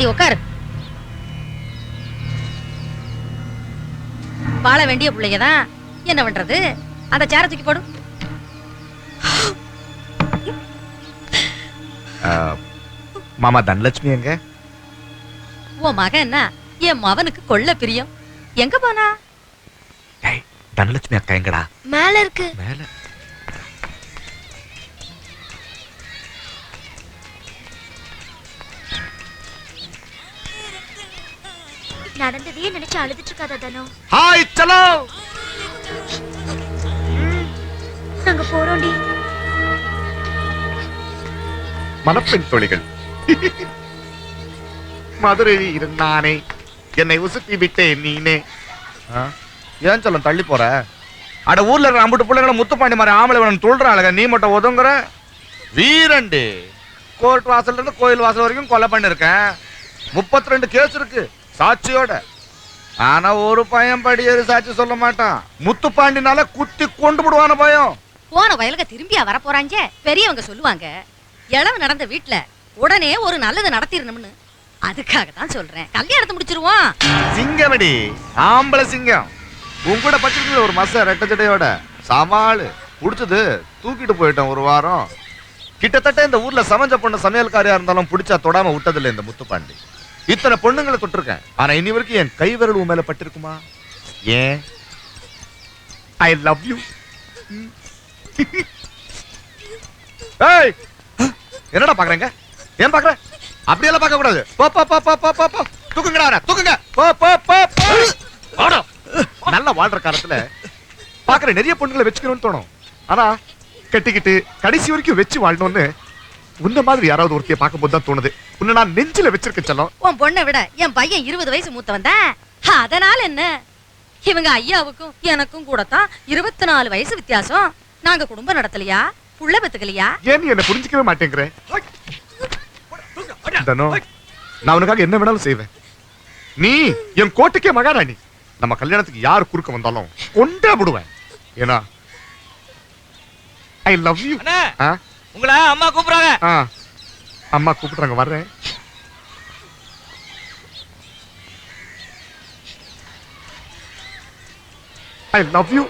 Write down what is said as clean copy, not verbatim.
முத்துப்பாண்டி உட்காரு. வாழ வேண்டிய பிள்ளைங்கதான், என்ன பண்றது? அந்த சேர தூக்கி போடும். மாமா தனலட்சுமி எங்க? உன் மகன் என்ன என் மவனுக்கு கொள்ள பிரியம். எங்க போனா? தனலட்சுமி அக்கா எங்கடா? மேல இருக்கு. மேல நடந்ததே நினைச்சு அழுதுட்டு இருக்காத தனோ. ஹாய் சலோ. நாங்க போறோம்டி. மணப்பெண் தோழிகள். மதுரையில் இருந்தானே என்னை உசுத்தி விட்டேன் நீனே. ஏன் சொல்ல தள்ளி போற? அட ஊர்ல இருக்கிற அம்புட்டு பிள்ளைங்களை முத்துப்பாண்டி மாதிரி ஆம்பளை வேணும் துள்றாளுங்க, நீ மட்டும் ஒதுங்குற. வீரண்டு கோர்ட் வாசல்ல இருந்து கோயில் வாசல் வரைக்கும் கொலை பண்ணிருக்கேன். 32 கேஸ் இருக்கு சாட்சியோட. ஆனா ஒரு பையன் படியேறி சாட்சி சொல்ல மாட்டான். முத்துப்பாண்டினால குத்தி கொண்டு விடுவான பயம். போன வயலுக்கு திரும்பியா வர போறாங்க. பெரியவங்க சொல்லுவாங்க, இளவு நடந்த வீட்டுல உடனே ஒரு நல்லது நடத்திடணும்னு. அதுக்காக தான் சொல்றேன், கல்யாணத்தை முடிச்சிருவோம். சிங்கமடி ஆம்பளை சிங்கம். உங்கூட பச்சை ஒரு மச ரெட்ட ஜடையோட சமாளு புடிச்சது தூக்கிட்டு போயிட்டோம் ஒரு வாரம். கிட்டத்தட்ட இந்த ஊர்ல சமைஞ்ச பொண்ணு சமையல்காரியா இருந்தாலும் பிடிச்சா தொடாம விட்டதில்லை இந்த முத்துப்பாண்டி. இத்தனை பொண்ணுங்களை தொட்டிருக்கேன், ஆனா இனி வரைக்கும் என் கை விரல் மேல பட்டிருக்குமா? ஏன்? I love you. ஏய் என்னடா பாக்குறீங்க? ஏன் பாக்குற? அப்படியெல்லாம் பார்க்க கூடாது. போ போ போ போ போ போ தூக்குங்கடா, தூக்குங்க. போ போ போ ஆடா. நல்ல வாழ்ற காலத்துல பாக்குற நிறைய பொண்ணுங்களை வச்சுக்கணும்னு தோணும். ஆனா கட்டிக்கிட்டு கடைசி வரைக்கும் வச்சு வாழணும்னு உன்ன மாதிரி யாராவது ஒருத்தைய பார்க்கும்போது தான் தோணுது. உன்னை நான் நெஞ்சில வச்சிருக்க செல்லம். உன் பொண்ணை விட என் பையன் 20 வயசு மூத்தவன் தான். அதனால என்ன, இவங்க ஐயாவுக்கும் எனக்கும் கூட தான் 24 வயசு வித்தியாசம். நாங்க குடும்பம் நடத்தலையா, புள்ள பெத்துக்கலையா? ஏன் நீ என்ன புரிஞ்சுக்கவே மாட்டேங்கிற? தனோ, நான் உனக்காக என்ன வேணாலும் செய்வேன். நீ என் கோட்டைக்கே மகாராணி. நம்ம கல்யாணத்துக்கு யார் குறுக்க வந்தாலும் கொண்டே விடுவேன். ஏன்னா ஐ லவ் யூ. உங்களை அம்மா கூப்பிடுறாங்க. அம்மா கூப்பிடுறாங்க, வர்றேன். I love you.